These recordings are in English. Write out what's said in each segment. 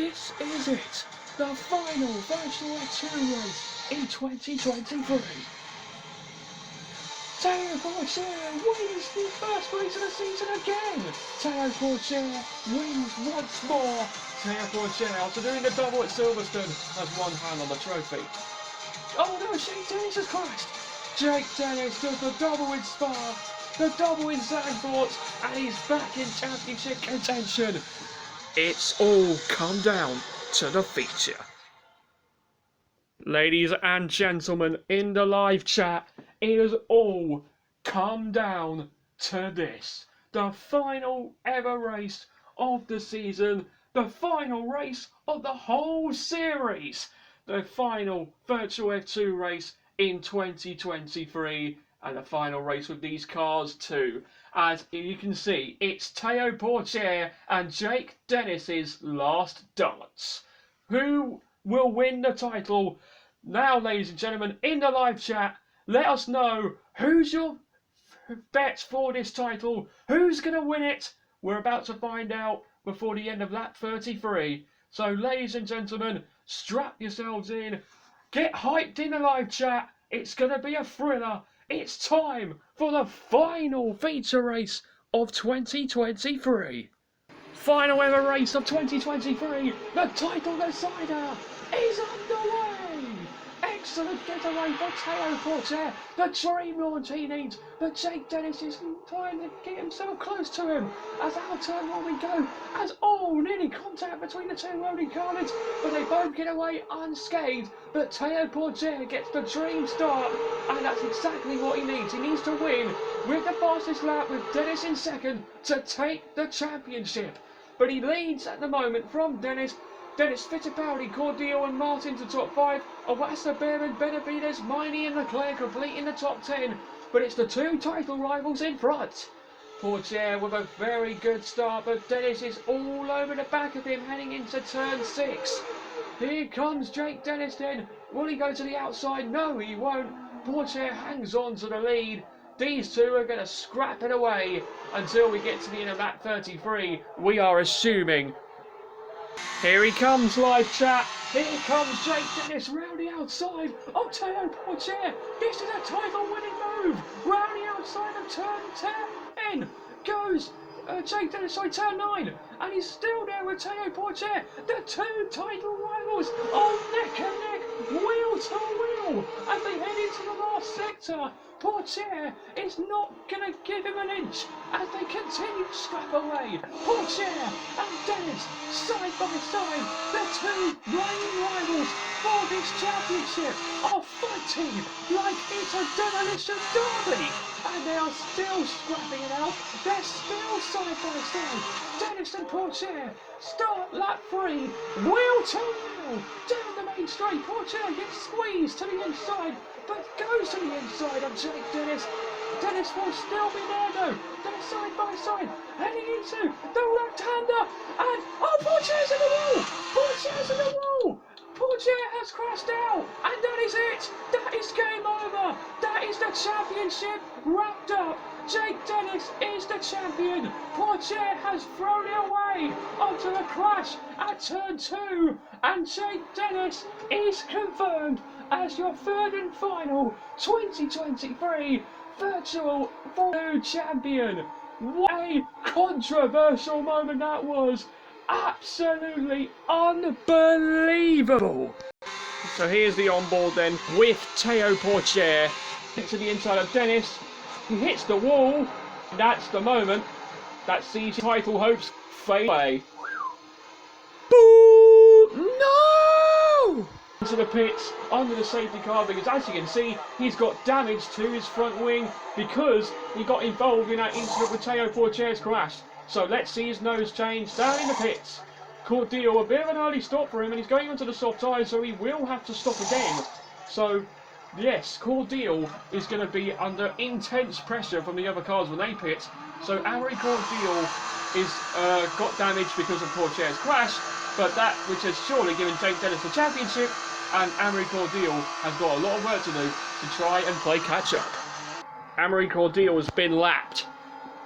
this is it, the final virtual 2 race in 2023. Teo Porcher wins the first race of the season again. Teo Porcher wins once more. Teo Porcher, after doing the double at Silverstone, has one hand on the trophy. Oh no, Jake Dennis has crashed. Jake Dennis does the double in Spa, the double in Zandvoort, and he's back in championship contention. It's all come down to the feature. Ladies and gentlemen, in the live chat, it has all come down to this. The final ever race of the season, the final race of the whole series, the final virtual F2 race in 2023, and the final race with these cars too. As you can see, it's Teo Porcher and Jake Dennis's last dance. Who will win the title? Now, ladies and gentlemen, in the live chat, let us know who's your bets for this title. Who's going to win it? We're about to find out before the end of lap 33. So, ladies and gentlemen, strap yourselves in. Get hyped in the live chat. It's going to be a thriller. It's time for the final feature race of 2023. Final ever race of 2023. The title decider is underway. Excellent getaway for Teo Porcher. The dream launch he needs, but Jake Dennis is trying to get himself close to him. As out turn one we go, as nearly contact between the two rolling carnets, but they both get away unscathed. But Teo Porcher gets the dream start, and that's exactly what he needs. He needs to win with the fastest lap, with Dennis in second, to take the championship. But he leads at the moment from Dennis Fittipaldi, Cordial and Martin to top 5. Awassa, Behrman, Benavides, Miney and Leclerc complete in the top 10. But it's the two title rivals in front. Porcher with a very good start, but Dennis is all over the back of him heading into turn 6. Here comes Jake Dennis then. Will he go to the outside? No, he won't. Porcher hangs on to the lead. These two are going to scrap it away until we get to the end of lap 33. We are assuming. Here he comes, live chat. Here comes Jake Dennis round the outside of Teo Porcher. This is a title-winning move. Round the outside of turn 10 goes Jake Dennis, turn 9. And he's still there with Teo Porcher. The two title rivals are neck and neck, wheel to wheel, as they head into the last sector. Porcher is not going to give him an inch as they continue to scrap away. Porcher and Dennis, side by side, the two reigning rivals for this championship are fighting like it's a demolition derby. And they are still scrapping it out. They're still side by side. Dennis and Porcher start lap 3, wheel to wheel, down the main straight. Porcher gets squeezed to the inside, but goes to the inside of Jake Dennis. Dennis will still be there though. They're side by side, heading into the left-hander, and Porcher's in the wall! Porcher's in the wall! Porcher has crashed out, and that is it! That is game over! That is the championship wrapped up! Jake Dennis is the champion! Porcher has thrown it away onto a crash at turn 2, and Jake Dennis is confirmed as your third and final 2023 Virtual Formula Champion. What a controversial moment that was! Absolutely unbelievable! So here's the onboard then with Teo Porcher to the inside of Dennis. He hits the wall. That's the moment that sees title hopes fade away. Boo! No! Into the pits under the safety car, because as you can see, he's got damage to his front wing because he got involved in that incident with Teo Porcher's crash. So let's see his nose change down in the pits. Cordial, a bit of an early stop for him, and he's going onto the soft tyres, so he will have to stop again. So yes, Cordial is going to be under intense pressure from the other cars when they pit. So Amaury Cordial is got damage because of Porcher's crash, but that which has surely given Jake Dennis the championship, and Amaury Cordial has got a lot of work to do to try and play catch up. Amaury Cordial has been lapped,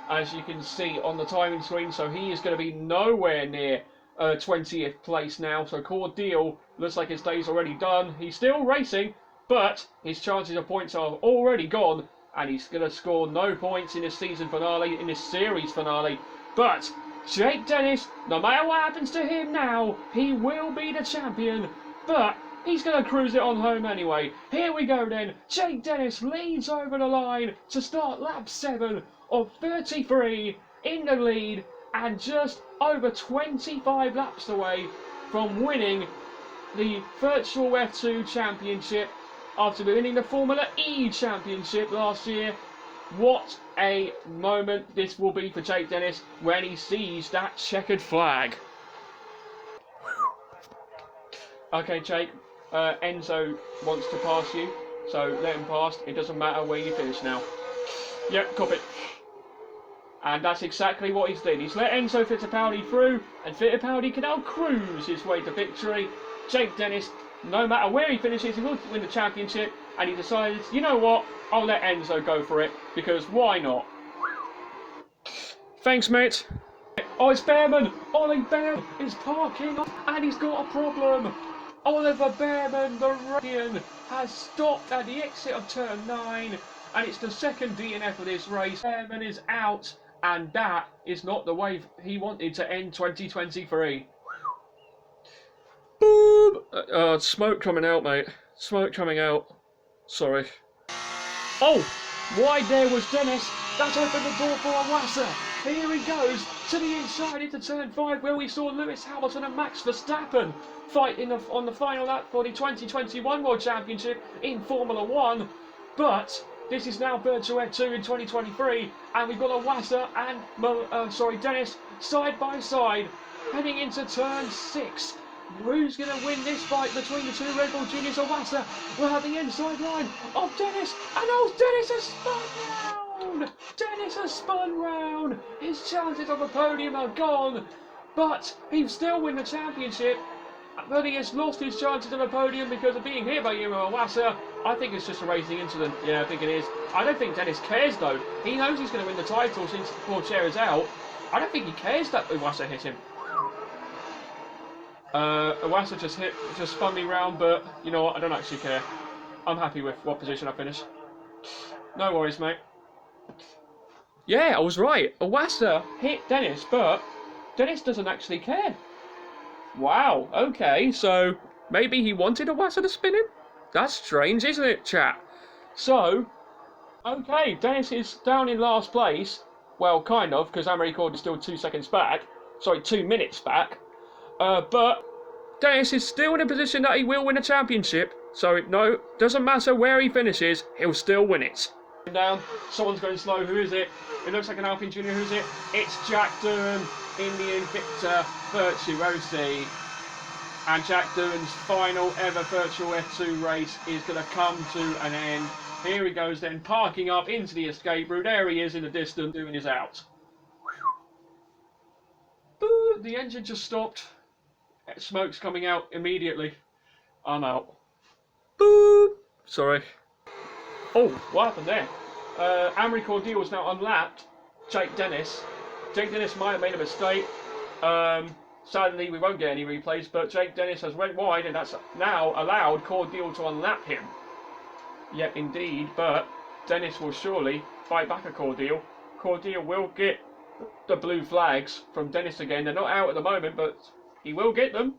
as you can see on the timing screen, so he is going to be nowhere near 20th place now. So Cordeal looks like his day's already done. He's still racing, but his chances of points are already gone, and he's going to score no points in his season finale, in his series finale. But Jake Dennis, no matter what happens to him now, he will be the champion. But he's going to cruise it on home anyway. Here we go then. Jake Dennis leads over the line to start lap 7 of 33 in the lead, and just over 25 laps away from winning the Virtual F2 Championship after winning the Formula E Championship last year. What a moment this will be for Jake Dennis when he sees that checkered flag. Okay, Jake, Enzo wants to pass you, so let him pass. It doesn't matter where you finish now. Yep, copy. And that's exactly what he's done. He's let Enzo Fittipaldi through, and Fittipaldi can now cruise his way to victory. Jake Dennis, no matter where he finishes, he will win the championship, and he decides, you know what, I'll let Enzo go for it, because why not? Thanks, mate. Oh, it's Behrman! Ollie Behrman is parking up, and he's got a problem. Oliver Behrman, the Radian, has stopped at the exit of turn 9, and it's the second DNF of this race. Behrman is out, and that is not the way he wanted to end 2023. Boom! Smoke coming out, mate. Smoke coming out. Sorry. Oh! Wide there was Dennis. That opened the door for Awasa. Here he goes to the inside into turn 5, where we saw Lewis Hamilton and Max Verstappen fighting on the final lap for the 2021 World Championship in Formula 1. But this is now Virtual F2 in 2023, and we've got Awasa and Dennis side by side heading into turn 6. Who's going to win this fight between the two Red Bull Juniors? Awasa will have the inside line of Dennis, and oh, Dennis has spun round! Dennis has spun round! His chances of a podium are gone, but he'll still win the championship. But he has lost his chances of a podium because of being hit by Yuma Awasa. I think it's just a racing incident. Yeah, I think it is. I don't think Dennis cares though. He knows he's going to win the title since Porcher is out. I don't think he cares that Awasa hit him. Awasa just spun me round, but you know what, I don't actually care. I'm happy with what position I finish. No worries, mate. Yeah, I was right. Awasa hit Dennis, but Dennis doesn't actually care. Wow, okay, so maybe he wanted Awasa to spin him? That's strange, isn't it, chat? So, okay, Dennis is down in last place. Well, kind of, because Amory Cord is still 2 seconds back. Sorry, 2 minutes back. But Dennis is still in a position that he will win a championship. So, no, doesn't matter where he finishes, he'll still win it. Down, someone's going slow. Who is it? It looks like an Alpine Junior. Who's it? It's Jack Doohan in the Invicta Virtuosi. And Jack Doohan's final ever Virtual F2 race is going to come to an end. Here he goes then, parking up into the escape route. There he is in the distance. Doohan is out. Boo, the engine just stopped. Smoke's coming out immediately. I'm out. Boo! Sorry. Oh, what happened there? Amory Cordial was now unlapped. Jake Dennis. Jake Dennis might have made a mistake. Sadly, we won't get any replays, but Jake Dennis has went wide, and that's now allowed Cordial to unlap him. Yep, indeed, but Dennis will surely fight back at Cordial. Cordial will get the blue flags from Dennis again. They're not out at the moment, but he will get them.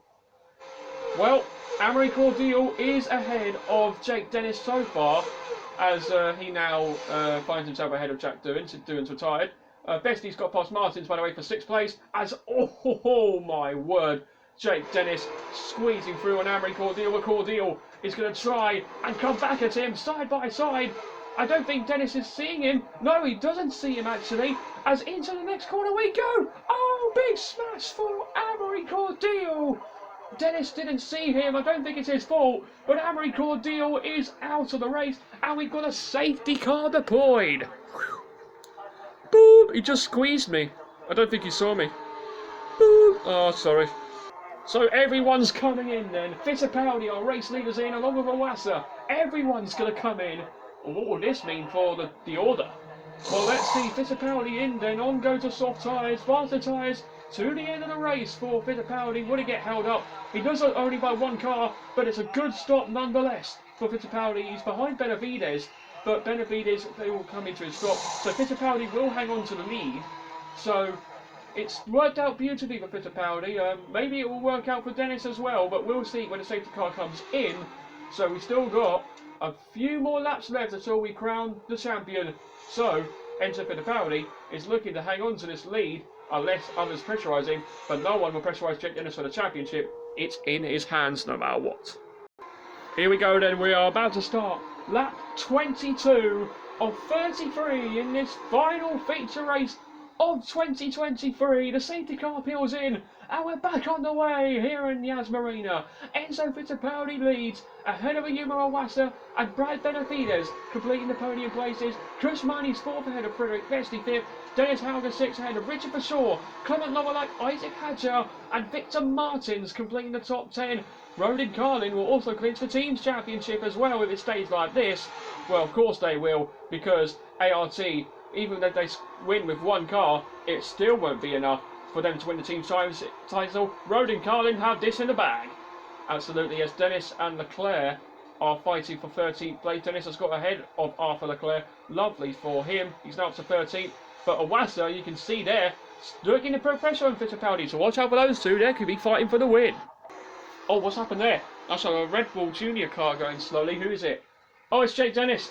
Well, Amory Cordial is ahead of Jake Dennis so far, as he now finds himself ahead of Jack Doohan. Doohan's retired. Bestie's got past Martins, by the way, for 6th place, as, oh my word, Jake Dennis squeezing through on Amory Cordial. But Cordial is going to try and come back at him side by side. I don't think Dennis is seeing him. No, he doesn't see him actually, as into the next corner we go. Oh, big smash for Amory Cordial. Dennis didn't see him. I don't think it's his fault, but Amory Cordial is out of the race, and we've got a safety car deployed. Boop! He just squeezed me. I don't think he saw me. Boop! Oh, sorry. So everyone's coming in then. Fittipaldi, our race leaders in, along with Awasa. Everyone's going to come in. What will this mean for the order? Well, let's see. Fittipaldi in then. On go to soft tyres. Faster tyres to the end of the race for Fittipaldi. Would he get held up? He does it only by one car, but it's a good stop nonetheless for Fittipaldi. He's behind Benavides, but Benavides, they will come into his stop. So Fittipaldi will hang on to the lead. So it's worked out beautifully for Fittipaldi. Maybe it will work out for Dennis as well, but we'll see when the safety car comes in. So we still got a few more laps left until we crown the champion. So Enzo Fittipaldi is looking to hang on to this lead unless others pressurise him, but no one will pressurise Jake Dennis for the championship. It's in his hands no matter what. Here we go then, we are about to start lap 22 of 33 in this final feature race of 2023. The safety car peels in and we're back on the way here in Yas Marina. Enzo Fittipaldi leads ahead of Ayumu Iwasa and Brad Benavides completing the podium places. Chris Miney's fourth ahead of Frederick Vesti fifth. Dennis Hauger sixth ahead of Richard Bashaw, Clement Novalak, Isaac Hadjar and Victor Martins completing the top 10. Ronan Carlin will also clinch the team's championship as well if it stays like this. Well, of course they will, because ART, even if they win with one car, it still won't be enough for them to win the team's title. Ronan Carlin have this in the bag. Absolutely, as Dennis and Leclerc are fighting for 13th place. Dennis has got ahead of Arthur Leclerc. Lovely for him. He's now up to 13th. But Iwasa, you can see there, looking to put pressure on Fittipaldi. So watch out for those two. They could be fighting for the win. Oh, what's happened there? That's a Red Bull Junior car going slowly. Who is it? Oh, it's Jake Dennis.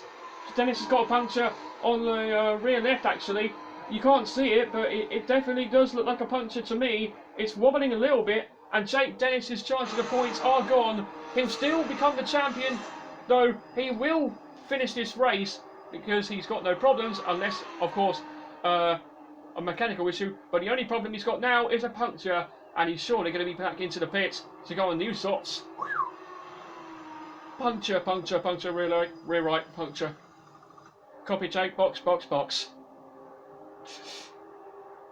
Dennis has got a puncture on the rear left, actually. You can't see it, but it definitely does look like a puncture to me. It's wobbling a little bit, and Jake Dennis's chance of the points are gone. He'll still become the champion, though he will finish this race because he's got no problems, unless, of course, a mechanical issue. But the only problem he's got now is a puncture, and he's surely going to be back into the pits to go on new softs. Puncture, puncture, puncture, rear right, puncture. Copy Jake, box, box, box.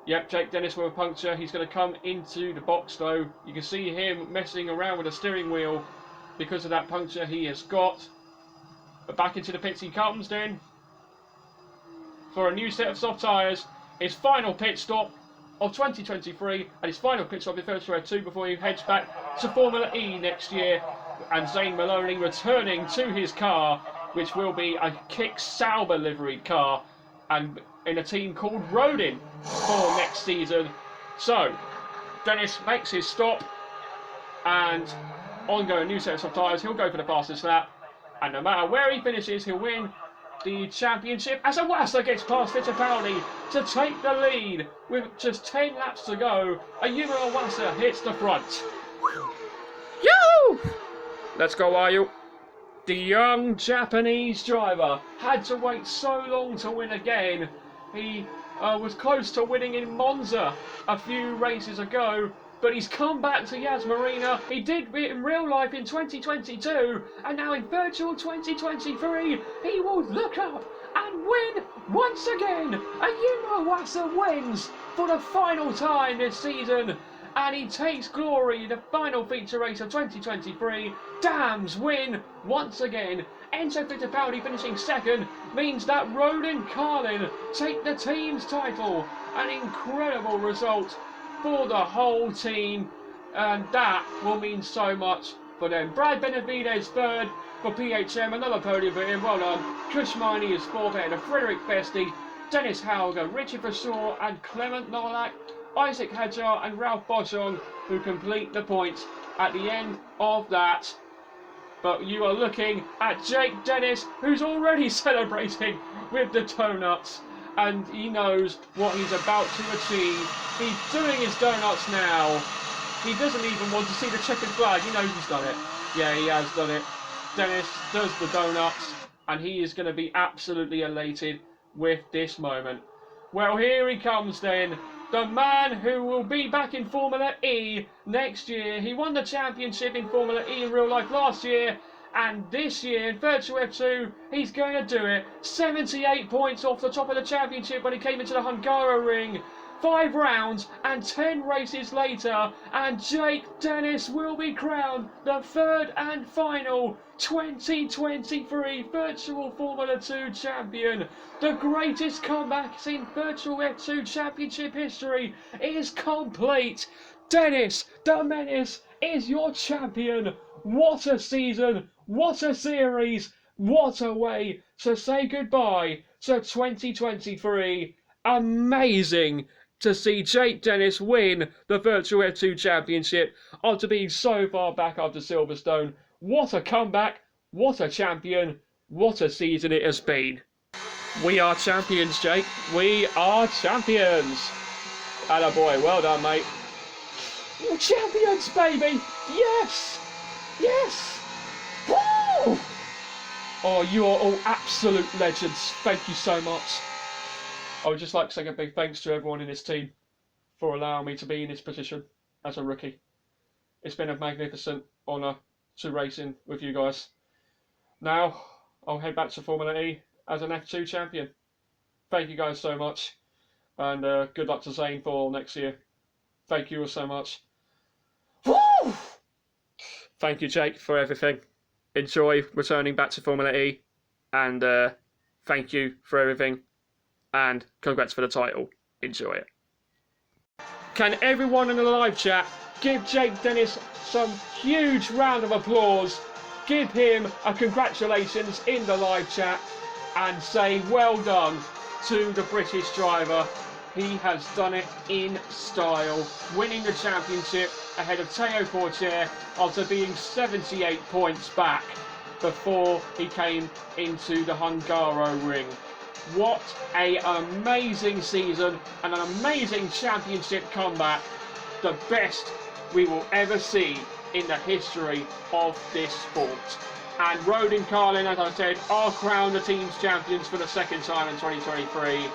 Yep, Jake Dennis with a puncture. He's going to come into the box though. You can see him messing around with the steering wheel because of that puncture he has got. But back into the pits he comes then for a new set of soft tyres. His final pit stop of 2023 and his final pit stop in Virtual 2 before he heads back to Formula E next year. And Zane Maloney returning to his car, which will be a Kick Sauber liveried car and in a team called Rodin for next season. So Dennis makes his stop and ongoing new set of tyres. He'll go for the fastest lap, and no matter where he finishes, he'll win the championship as Iwasa gets past Fittipaldi to take the lead with just 10 laps to go. Ayumu Iwasa hits the front. Yoo! Let's go, Ayu. The young Japanese driver had to wait so long to win again. He was close to winning in Monza a few races ago, but he's come back to Yas Marina. He did it in real life in 2022, and now in virtual 2023, he will look up and win once again. Ayumu Iwasa wins for the final time this season, and he takes glory. The final feature race of 2023. Dams win once again. Enzo Fittipaldi finishing second means that Ronan Carlin take the team's title. An incredible result for the whole team, and that will mean so much for them. Brad Benavides third for PHM, another podium for him, well done. Chris Miney is fourth ahead of Frederick Vesti, Dennis Hauger, Richard Bashaw and Clement Nolak, Isaac Hadjar and Ralph Boschong, who complete the points at the end of that. But you are looking at Jake Dennis, who's already celebrating with the donuts, and he knows what he's about to achieve. He's doing his donuts now. He doesn't even want to see the checkered flag. He knows he's done it. Yeah, he has done it. Dennis does the donuts, and he is going to be absolutely elated with this moment. Well, here he comes then. The man who will be back in Formula E next year. He won the championship in Formula E in real life last year, and this year in Virtual F2 he's going to do it. 78 points off the top of the championship when he came into the Hungaroring. 5 rounds and 10 races later, and Jake Dennis will be crowned the third and final 2023 Virtual Formula 2 champion. The greatest comeback in Virtual F2 Championship history is complete. Dennis the Menace is your champion. What a season, what a series, what a way to say goodbye to 2023. Amazing to see Jake Dennis win the Virtual F2 Championship after being so far back after Silverstone. What a comeback, what a champion, what a season it has been. We are champions, Jake. We are champions. Atta boy, well done, mate. We're champions, baby. Yes, yes. Woo! Oh, you are all absolute legends. Thank you so much. I would just like to say a big thanks to everyone in this team for allowing me to be in this position as a rookie. It's been a magnificent honour to racing with you guys. Now, I'll head back to Formula E as an F2 champion. Thank you guys so much, and good luck to Zane for next year. Thank you all so much. Woo! Thank you, Jake, for everything. Enjoy returning back to Formula E, and thank you for everything, and congrats for the title. Enjoy it. Can everyone in the live chat give Jake Dennis some huge round of applause? Give him a congratulations in the live chat and say well done to the British driver. He has done it in style, winning the championship ahead of Teo Porcher after being 78 points back before he came into the Hungaro ring. What an amazing season and an amazing championship comeback. The best we will ever see in the history of this sport. And Road and Carlin, as I said, are crowned the team's champions for the second time in 2023.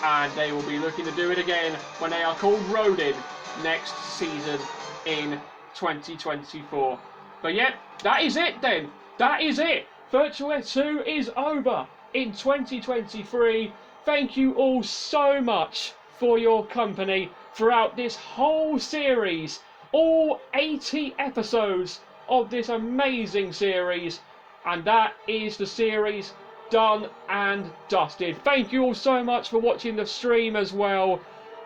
And they will be looking to do it again when they are called Rodin next season in 2024. But yeah, that is it then. That is it. Virtual F2 is over in 2023. Thank you all so much for your company throughout this whole series. All 80 episodes of this amazing series. And that is the series done and dusted. Thank you all so much for watching the stream as well.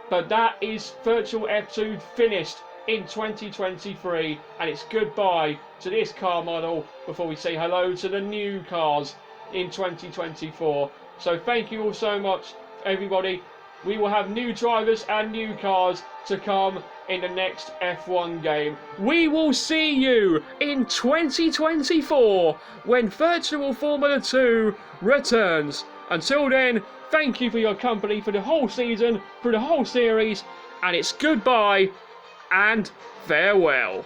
But that is Virtual F2 finished in 2023, and it's goodbye to this car model before we say hello to the new cars in 2024. So thank you all so much, everybody. We will have new drivers and new cars to come in the next F1 game. We will see you in 2024 when Virtual Formula 2 returns. Until then, thank you for your company for the whole season, for the whole series, and it's goodbye and farewell.